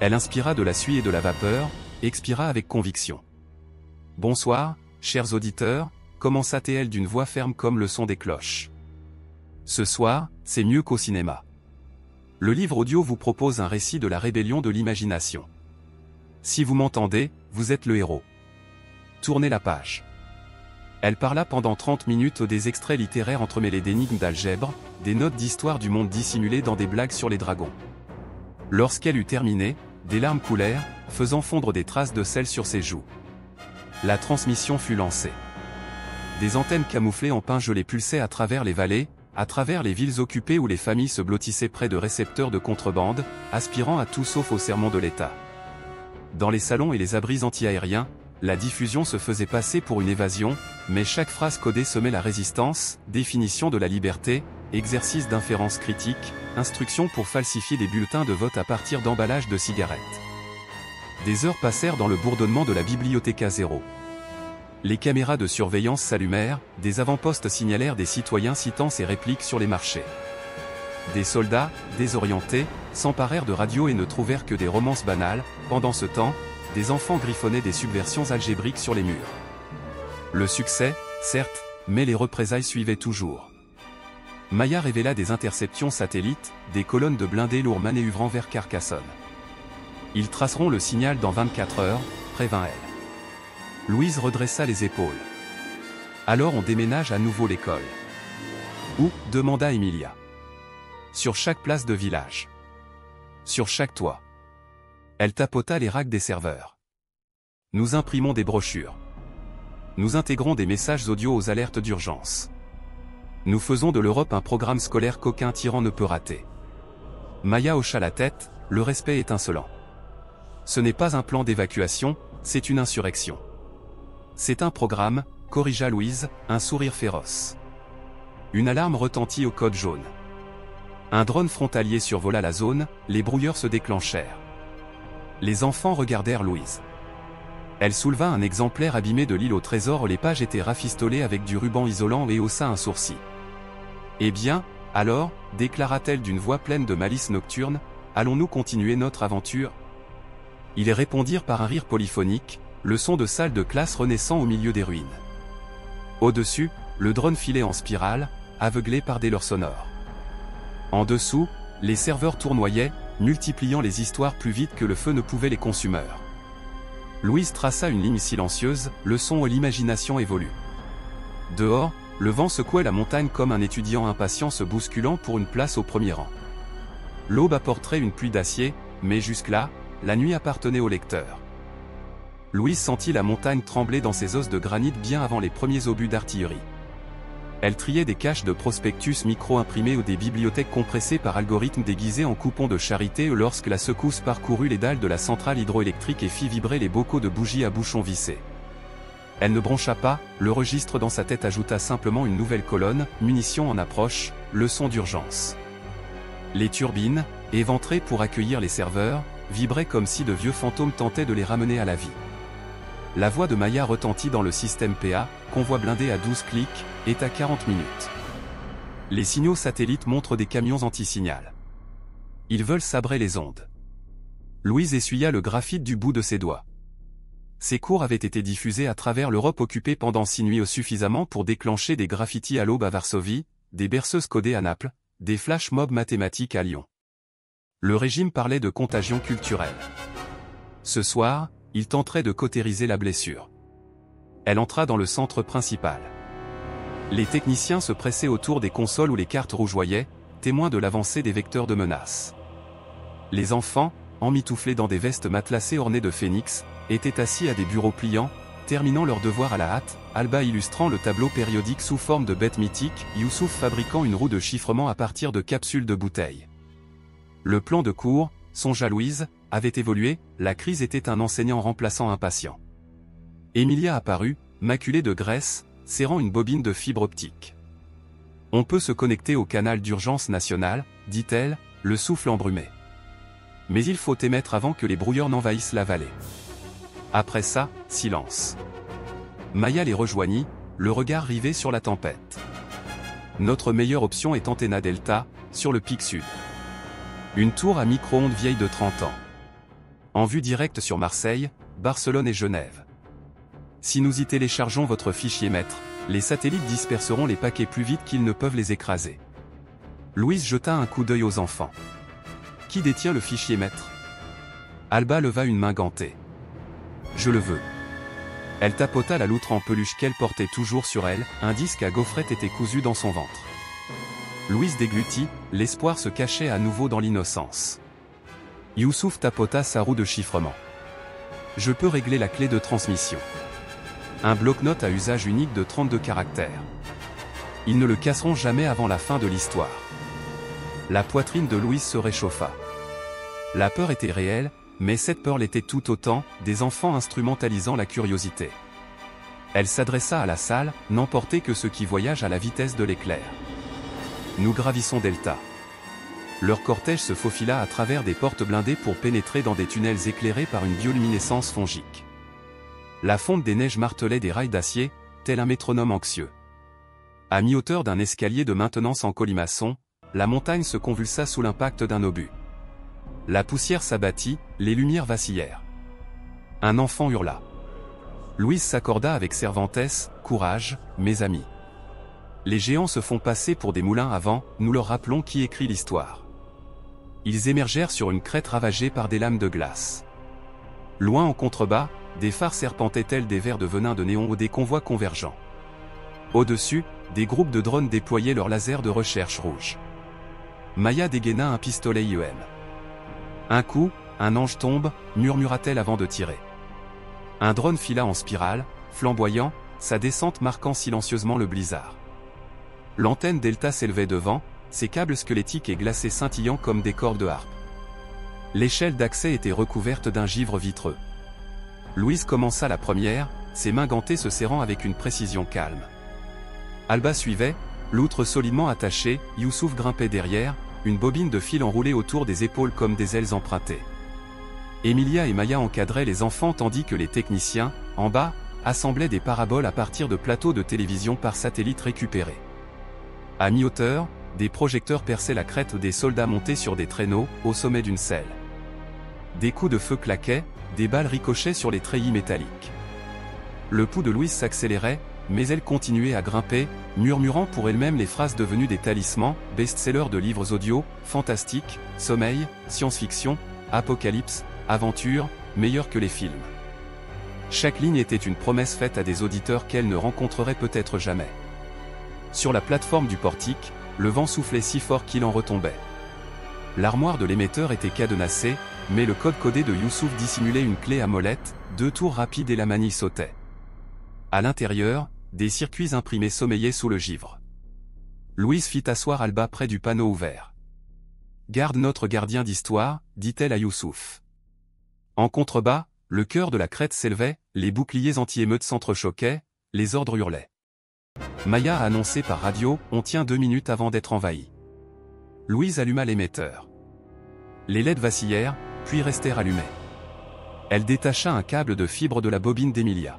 Elle inspira de la suie et de la vapeur, expira avec conviction. « Bonsoir, chers auditeurs », commença-t-elle d'une voix ferme comme le son des cloches. « Ce soir, c'est mieux qu'au cinéma. Le livre audio vous propose un récit de la rébellion de l'imagination. Si vous m'entendez, vous êtes le héros. Tournez la page. » Elle parla pendant 30 minutes des extraits littéraires entremêlés d'énigmes d'algèbre, des notes d'histoire du monde dissimulées dans des blagues sur les dragons. Lorsqu'elle eut terminé, des larmes coulèrent, faisant fondre des traces de sel sur ses joues. La transmission fut lancée. Des antennes camouflées en pain gelé pulsaient à travers les vallées, à travers les villes occupées où les familles se blottissaient près de récepteurs de contrebande, aspirant à tout sauf au sermon de l'État. Dans les salons et les abris anti-aériens, la diffusion se faisait passer pour une évasion, mais chaque phrase codée semait la résistance, définition de la liberté, exercice d'inférence critique, instruction pour falsifier des bulletins de vote à partir d'emballages de cigarettes. Des heures passèrent dans le bourdonnement de la Bibliotheca Zéro. Les caméras de surveillance s'allumèrent, des avant-postes signalèrent des citoyens citant ces répliques sur les marchés. Des soldats, désorientés, s'emparèrent de radios et ne trouvèrent que des romances banales. Pendant ce temps, des enfants griffonnaient des subversions algébriques sur les murs. Le succès, certes, mais les représailles suivaient toujours. Maya révéla des interceptions satellites, des colonnes de blindés lourds manéuvrant vers Carcassonne. Ils traceront le signal dans 24 heures, prévint-elle. Louise redressa les épaules. Alors on déménage à nouveau l'école. Où ? Demanda Emilia. Sur chaque place de village. Sur chaque toit. Elle tapota les racks des serveurs. Nous imprimons des brochures. Nous intégrons des messages audio aux alertes d'urgence. Nous faisons de l'Europe un programme scolaire qu'aucun tyran ne peut rater. Maya hocha la tête, le respect étincelant. Ce n'est pas un plan d'évacuation, c'est une insurrection. C'est un programme, corrigea Louise, un sourire féroce. Une alarme retentit au code jaune. Un drone frontalier survola la zone, les brouilleurs se déclenchèrent. Les enfants regardèrent Louise. Elle souleva un exemplaire abîmé de l'île au trésor où les pages étaient rafistolées avec du ruban isolant et haussa un sourcil. « Eh bien, alors, déclara-t-elle d'une voix pleine de malice nocturne, allons-nous continuer notre aventure ?» Ils répondirent par un rire polyphonique, le son de salle de classe renaissant au milieu des ruines. Au-dessus, le drone filait en spirale, aveuglé par des leurres sonores. En dessous, les serveurs tournoyaient, multipliant les histoires plus vite que le feu ne pouvait les consumeurs. Louise traça une ligne silencieuse, le son où l'imagination évolue. Dehors, le vent secouait la montagne comme un étudiant impatient se bousculant pour une place au premier rang. L'aube apporterait une pluie d'acier, mais jusque-là, la nuit appartenait au lecteur. Louise sentit la montagne trembler dans ses os de granit bien avant les premiers obus d'artillerie. Elle triait des caches de prospectus micro-imprimés ou des bibliothèques compressées par algorithmes déguisés en coupons de charité lorsque la secousse parcourut les dalles de la centrale hydroélectrique et fit vibrer les bocaux de bougies à bouchons vissés. Elle ne broncha pas, le registre dans sa tête ajouta simplement une nouvelle colonne, munitions en approche, leçon d'urgence. Les turbines, éventrées pour accueillir les serveurs, vibraient comme si de vieux fantômes tentaient de les ramener à la vie. La voix de Maya retentit dans le système PA, convoi blindé à 12 clics, est à 40 minutes. Les signaux satellites montrent des camions anti-signal. Ils veulent sabrer les ondes. Louise essuya le graphite du bout de ses doigts. Ces cours avaient été diffusés à travers l'Europe occupée pendant 6 nuits suffisamment pour déclencher des graffitis à l'aube à Varsovie, des berceuses codées à Naples, des flash mobs mathématiques à Lyon. Le régime parlait de contagion culturelle. Ce soir, il tenterait de cautériser la blessure. Elle entra dans le centre principal. Les techniciens se pressaient autour des consoles où les cartes rougeoyaient, témoins de l'avancée des vecteurs de menace. Les enfants, emmitouflés dans des vestes matelassées ornées de phénix, étaient assis à des bureaux pliants, terminant leur devoir à la hâte, Alba illustrant le tableau périodique sous forme de bête mythique, Youssouf fabriquant une roue de chiffrement à partir de capsules de bouteilles. Le plan de cours, songea Louise, avait évolué, la crise était un enseignant remplaçant un patient. Emilia apparut, maculée de graisse, serrant une bobine de fibre optique. « On peut se connecter au canal d'urgence national, dit-elle, le souffle embrumé. Mais il faut émettre avant que les brouilleurs n'envahissent la vallée. » Après ça, silence. Maya les rejoignit, le regard rivé sur la tempête. « Notre meilleure option est Antena Delta, sur le pic sud. Une tour à micro-ondes vieille de 30 ans. En vue directe sur Marseille, Barcelone et Genève. Si nous y téléchargeons votre fichier maître, les satellites disperseront les paquets plus vite qu'ils ne peuvent les écraser. » Louise jeta un coup d'œil aux enfants. « Qui détient le fichier maître ?» Alba leva une main gantée. « Je le veux. » Elle tapota la loutre en peluche qu'elle portait toujours sur elle, un disque à gaufrette était cousu dans son ventre. Louise déglutit, l'espoir se cachait à nouveau dans l'innocence. Youssouf tapota sa roue de chiffrement. « Je peux régler la clé de transmission. » Un bloc-notes à usage unique de 32 caractères. Ils ne le casseront jamais avant la fin de l'histoire. La poitrine de Louise se réchauffa. La peur était réelle, mais cette peur l'était tout autant, des enfants instrumentalisant la curiosité. Elle s'adressa à la salle, n'emportez que ceux qui voyagent à la vitesse de l'éclair. Nous gravissons Delta. Leur cortège se faufila à travers des portes blindées pour pénétrer dans des tunnels éclairés par une bioluminescence fongique. La fonte des neiges martelait des rails d'acier, tel un métronome anxieux. À mi-hauteur d'un escalier de maintenance en colimaçon, la montagne se convulsa sous l'impact d'un obus. La poussière s'abattit, les lumières vacillèrent. Un enfant hurla. Louise s'accorda avec Cervantes, « Courage, mes amis. Les géants se font passer pour des moulins à vent, nous leur rappelons qui écrit l'histoire. » Ils émergèrent sur une crête ravagée par des lames de glace. Loin en contrebas, des phares serpentaient tels des vers de venin de néon ou des convois convergents. Au-dessus, des groupes de drones déployaient leurs lasers de recherche rouge. Maya dégaina un pistolet IEM. Un coup, un ange tombe, murmura-t-elle avant de tirer. Un drone fila en spirale, flamboyant, sa descente marquant silencieusement le blizzard. L'antenne Delta s'élevait devant, ses câbles squelettiques et glacés scintillant comme des cordes de harpe. L'échelle d'accès était recouverte d'un givre vitreux. Louise commença la première, ses mains gantées se serrant avec une précision calme. Alba suivait, l'outre solidement attachée, Youssouf grimpait derrière, une bobine de fil enroulée autour des épaules comme des ailes empruntées. Emilia et Maya encadraient les enfants tandis que les techniciens, en bas, assemblaient des paraboles à partir de plateaux de télévision par satellite récupérés. À mi-hauteur, des projecteurs perçaient la crête des soldats montés sur des traîneaux, au sommet d'une selle. Des coups de feu claquaient, des balles ricochaient sur les treillis métalliques. Le pouls de Louise s'accélérait, mais elle continuait à grimper, murmurant pour elle-même les phrases devenues des talismans, best-sellers de livres audio, fantastique, sommeil, science-fiction, apocalypse, aventure, meilleurs que les films. Chaque ligne était une promesse faite à des auditeurs qu'elle ne rencontrerait peut-être jamais. Sur la plateforme du portique, le vent soufflait si fort qu'il en retombait. L'armoire de l'émetteur était cadenassée, mais le code codé de Youssouf dissimulait une clé à molette, 2 tours rapides et la manille sautait. À l'intérieur, des circuits imprimés sommeillaient sous le givre. Louise fit asseoir Alba près du panneau ouvert. « Garde notre gardien d'histoire », dit-elle à Youssouf. En contrebas, le cœur de la crête s'élevait, les boucliers anti-émeutes s'entrechoquaient, les ordres hurlaient. Maya a annoncé par radio, on tient 2 minutes avant d'être envahi. Louise alluma l'émetteur. Les LED vacillèrent, puis restèrent allumés. Elle détacha un câble de fibre de la bobine d'Emilia.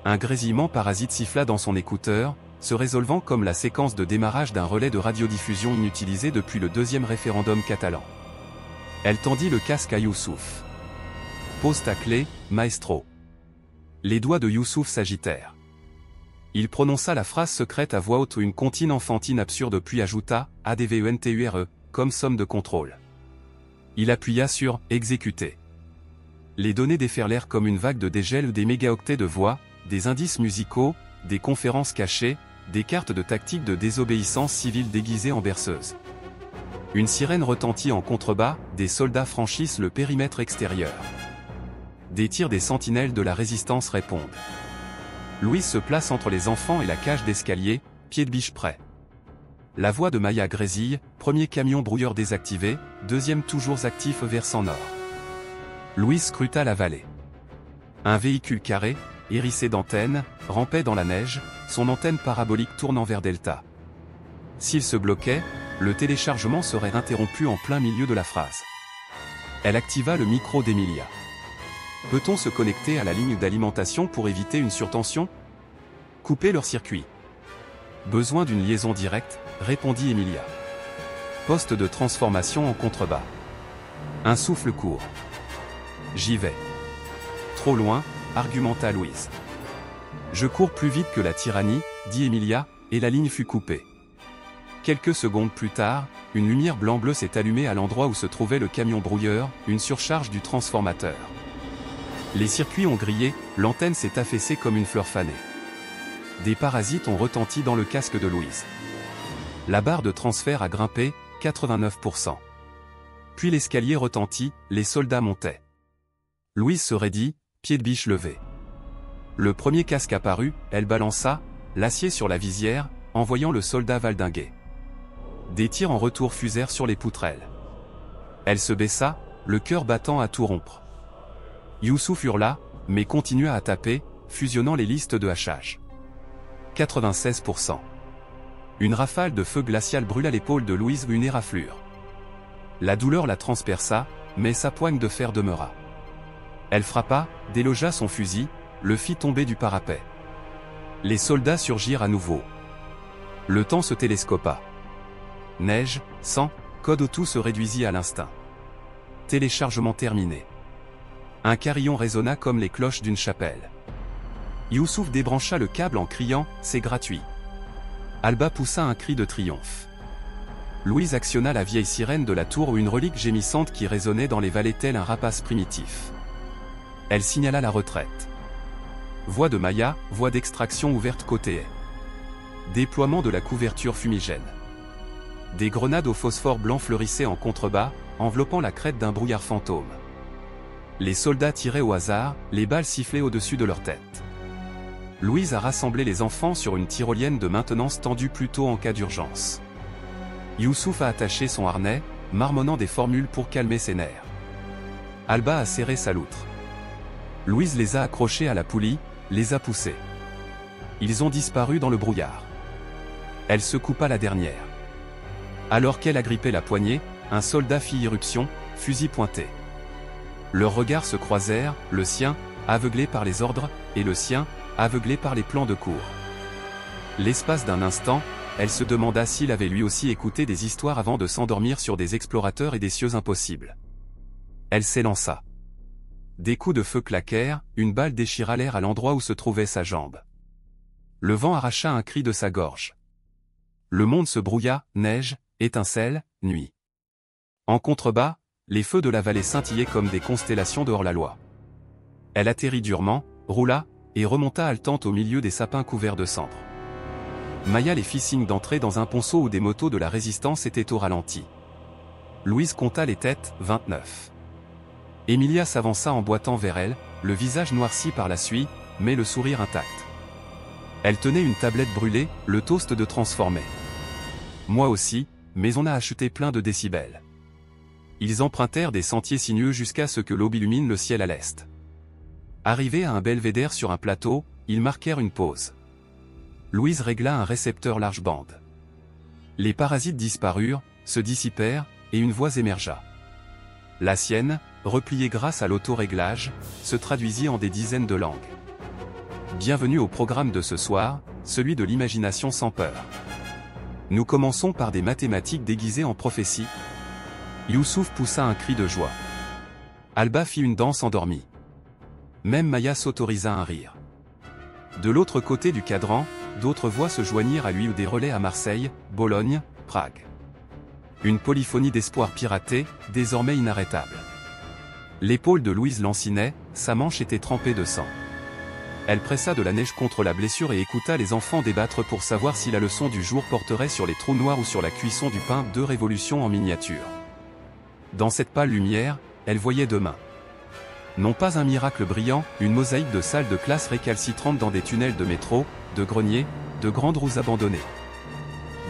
Un grésillement parasite siffla dans son écouteur, se résolvant comme la séquence de démarrage d'un relais de radiodiffusion inutilisé depuis le 2e référendum catalan. Elle tendit le casque à Youssouf. « Pose ta clé, maestro. » Les doigts de Youssouf s'agitèrent. Il prononça la phrase secrète à voix haute une comptine enfantine absurde puis ajouta « ADVENTURE » comme somme de contrôle. Il appuya sur « Exécuter ». Les données déferlèrent comme une vague de dégel des mégaoctets de voix, des indices musicaux, des conférences cachées, des cartes de tactique de désobéissance civile déguisées en berceuses. Une sirène retentit en contrebas, des soldats franchissent le périmètre extérieur. Des tirs des sentinelles de la résistance répondent. Louise se place entre les enfants et la cage d'escalier, pied de biche prêt. La voix de Maya grésille, premier camion brouilleur désactivé, 2e toujours actif versant nord. Louise scruta la vallée. Un véhicule carré, hérissé d'antennes, rampait dans la neige, son antenne parabolique tournant vers Delta. S'il se bloquait, le téléchargement serait interrompu en plein milieu de la phrase. Elle activa le micro d'Emilia. Peut-on se connecter à la ligne d'alimentation pour éviter une surtension? Couper leur circuit. Besoin d'une liaison directe, répondit Emilia. Poste de transformation en contrebas. Un souffle court. J'y vais. Trop loin, argumenta Louise. Je cours plus vite que la tyrannie, dit Emilia, et la ligne fut coupée. Quelques secondes plus tard, une lumière blanc-bleu s'est allumée à l'endroit où se trouvait le camion brouilleur, une surcharge du transformateur. Les circuits ont grillé, l'antenne s'est affaissée comme une fleur fanée. Des parasites ont retenti dans le casque de Louise. La barre de transfert a grimpé, 89%. Puis l'escalier retentit, les soldats montaient. Louise se raidit, pied de biche levé. Le premier casque apparut, elle balança, l'acier sur la visière, en voyant le soldat valdinguer. Des tirs en retour fusèrent sur les poutrelles. Elle se baissa, le cœur battant à tout rompre. Youssouf hurla, mais continua à taper, fusionnant les listes de hachage. 96%. Une rafale de feu glacial brûla l'épaule de Louise, une éraflure. La douleur la transperça, mais sa poigne de fer demeura. Elle frappa, délogea son fusil, le fit tomber du parapet. Les soldats surgirent à nouveau. Le temps se télescopa. Neige, sang, code tout se réduisit à l'instinct. Téléchargement terminé. Un carillon résonna comme les cloches d'une chapelle. Youssouf débrancha le câble en criant « C'est gratuit ». Alba poussa un cri de triomphe. Louise actionna la vieille sirène de la tour ou une relique gémissante qui résonnait dans les vallées tel un rapace primitif. Elle signala la retraite. Voie de Maya, voie d'extraction ouverte côté haie. Déploiement de la couverture fumigène. Des grenades au phosphore blanc fleurissaient en contrebas, enveloppant la crête d'un brouillard fantôme. Les soldats tiraient au hasard, les balles sifflaient au-dessus de leur tête. Louise a rassemblé les enfants sur une tyrolienne de maintenance tendue plutôt en cas d'urgence. Youssouf a attaché son harnais, marmonnant des formules pour calmer ses nerfs. Alba a serré sa loutre. Louise les a accrochés à la poulie, les a poussés. Ils ont disparu dans le brouillard. Elle se coupa la dernière. Alors qu'elle agrippait la poignée, un soldat fit irruption, fusil pointé. Leurs regards se croisèrent, le sien, aveuglé par les ordres, et le sien, aveuglé par les plans de cour. L'espace d'un instant, elle se demanda s'il avait lui aussi écouté des histoires avant de s'endormir sur des explorateurs et des cieux impossibles. Elle s'élança. Des coups de feu claquèrent, une balle déchira l'air à l'endroit où se trouvait sa jambe. Le vent arracha un cri de sa gorge. Le monde se brouilla, neige, étincelles, nuit. En contrebas, les feux de la vallée scintillaient comme des constellations de hors-la-loi. Elle atterrit durement, roula, et remonta haletante au milieu des sapins couverts de cendres. Maya les fit signe d'entrer dans un ponceau où des motos de la résistance étaient au ralenti. Louise compta les têtes, 29. Emilia s'avança en boitant vers elle, le visage noirci par la suie, mais le sourire intact. Elle tenait une tablette brûlée, le toast de transformé. Moi aussi, mais on a acheté plein de décibels. Ils empruntèrent des sentiers sinueux jusqu'à ce que l'aube illumine le ciel à l'est. Arrivés à un belvédère sur un plateau, ils marquèrent une pause. Louise régla un récepteur large bande. Les parasites disparurent, se dissipèrent, et une voix émergea. La sienne, repliée grâce à l'autoréglage, se traduisit en des dizaines de langues. Bienvenue au programme de ce soir, celui de l'imagination sans peur. Nous commençons par des mathématiques déguisées en prophéties. Youssouf poussa un cri de joie. Alba fit une danse endormie. Même Maya s'autorisa un rire. De l'autre côté du cadran, d'autres voix se joignirent à lui ou des relais à Marseille, Bologne, Prague. Une polyphonie d'espoir piraté, désormais inarrêtable. L'épaule de Louise lancinait, sa manche était trempée de sang. Elle pressa de la neige contre la blessure et écouta les enfants débattre pour savoir si la leçon du jour porterait sur les trous noirs ou sur la cuisson du pain, 2 révolutions en miniature. Dans cette pâle lumière, elle voyait demain. Non pas un miracle brillant, une mosaïque de salles de classe récalcitrantes dans des tunnels de métro, de greniers, de grandes roues abandonnées.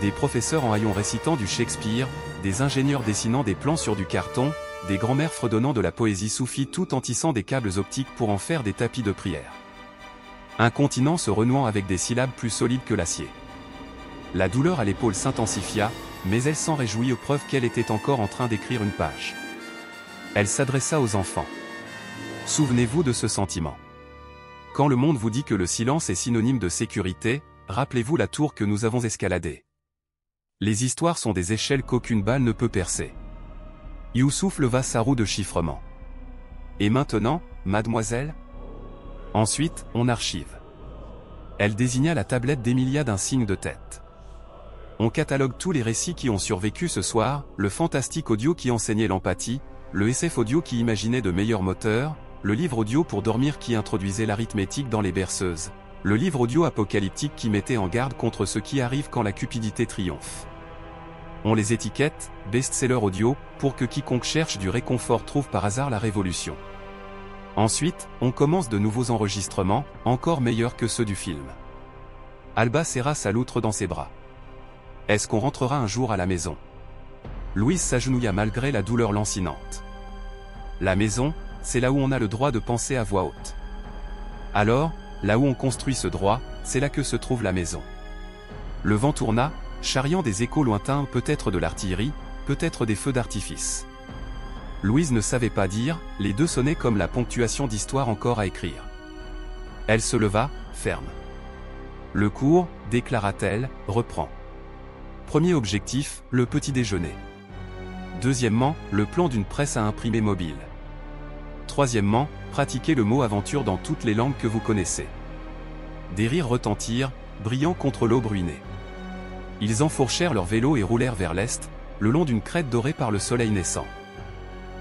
Des professeurs en haillons récitant du Shakespeare, des ingénieurs dessinant des plans sur du carton, des grands-mères fredonnant de la poésie soufie tout en tissant des câbles optiques pour en faire des tapis de prière. Un continent se renouant avec des syllabes plus solides que l'acier. La douleur à l'épaule s'intensifia, mais elle s'en réjouit aux preuves qu'elle était encore en train d'écrire une page. Elle s'adressa aux enfants. Souvenez-vous de ce sentiment. Quand le monde vous dit que le silence est synonyme de sécurité, rappelez-vous la tour que nous avons escaladée. Les histoires sont des échelles qu'aucune balle ne peut percer. Youssouf leva sa roue de chiffrement. Et maintenant, mademoiselle ? Ensuite, on archive. Elle désigna la tablette d'Emilia d'un signe de tête. On catalogue tous les récits qui ont survécu ce soir, le fantastique audio qui enseignait l'empathie, le SF audio qui imaginait de meilleurs moteurs, le livre audio pour dormir qui introduisait l'arithmétique dans les berceuses, le livre audio apocalyptique qui mettait en garde contre ce qui arrive quand la cupidité triomphe. On les étiquette, best-seller audio, pour que quiconque cherche du réconfort trouve par hasard la révolution. Ensuite, on commence de nouveaux enregistrements, encore meilleurs que ceux du film. Alba serra sa loutre dans ses bras. Est-ce qu'on rentrera un jour à la maison ? Louise s'agenouilla malgré la douleur lancinante. La maison, c'est là où on a le droit de penser à voix haute. Alors, là où on construit ce droit, c'est là que se trouve la maison. Le vent tourna, charriant des échos lointains, peut-être de l'artillerie, peut-être des feux d'artifice. Louise ne savait pas dire, les deux sonnaient comme la ponctuation d'histoire encore à écrire. Elle se leva, ferme. Le cours, déclara-t-elle, reprend. Premier objectif, le petit déjeuner. Deuxièmement, le plan d'une presse à imprimer mobile. Troisièmement, pratiquer le mot aventure dans toutes les langues que vous connaissez. Des rires retentirent, brillant contre l'aube ruinée. Ils enfourchèrent leur vélo et roulèrent vers l'est, le long d'une crête dorée par le soleil naissant.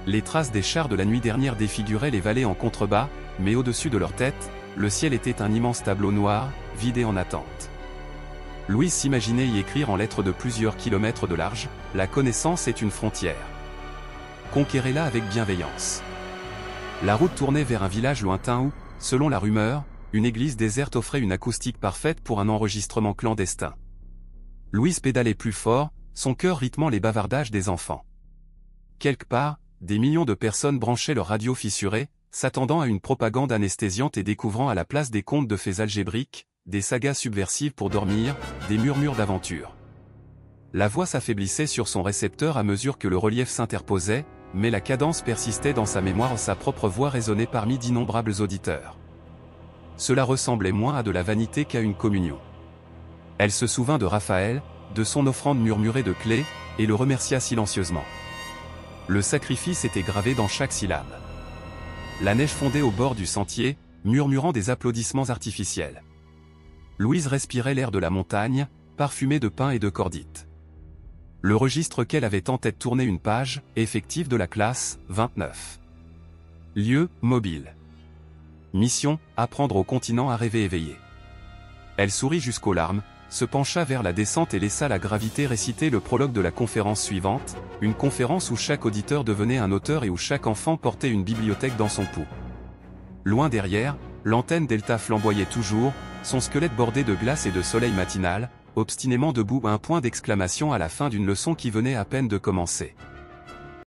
Les traces des chars de la nuit dernière défiguraient les vallées en contrebas, mais au-dessus de leur tête, le ciel était un immense tableau noir, vidé en attente. Louise s'imaginait y écrire en lettres de plusieurs kilomètres de large, « La connaissance est une frontière ». conquérez-la avec bienveillance. La route tournait vers un village lointain où, selon la rumeur, une église déserte offrait une acoustique parfaite pour un enregistrement clandestin. Louise pédalait plus fort, son cœur rythmant les bavardages des enfants. Quelque part, des millions de personnes branchaient leur radio fissurée, s'attendant à une propagande anesthésiante et découvrant à la place des contes de fées algébriques, des sagas subversives pour dormir, des murmures d'aventure. La voix s'affaiblissait sur son récepteur à mesure que le relief s'interposait, mais la cadence persistait dans sa mémoire, sa propre voix résonnait parmi d'innombrables auditeurs. Cela ressemblait moins à de la vanité qu'à une communion. Elle se souvint de Raphaël, de son offrande murmurée de clés, et le remercia silencieusement. Le sacrifice était gravé dans chaque syllabe. La neige fondait au bord du sentier, murmurant des applaudissements artificiels. Louise respirait l'air de la montagne, parfumé de pin et de cordite. Le registre qu'elle avait en tête tournait une page, effective de la classe, 29. Lieu, mobile. Mission, apprendre au continent à rêver éveillé. Elle sourit jusqu'aux larmes, se pencha vers la descente et laissa la gravité réciter le prologue de la conférence suivante, une conférence où chaque auditeur devenait un auteur et où chaque enfant portait une bibliothèque dans son pouls. Loin derrière, l'antenne Delta flamboyait toujours, son squelette bordé de glace et de soleil matinal, obstinément debout, un point d'exclamation à la fin d'une leçon qui venait à peine de commencer.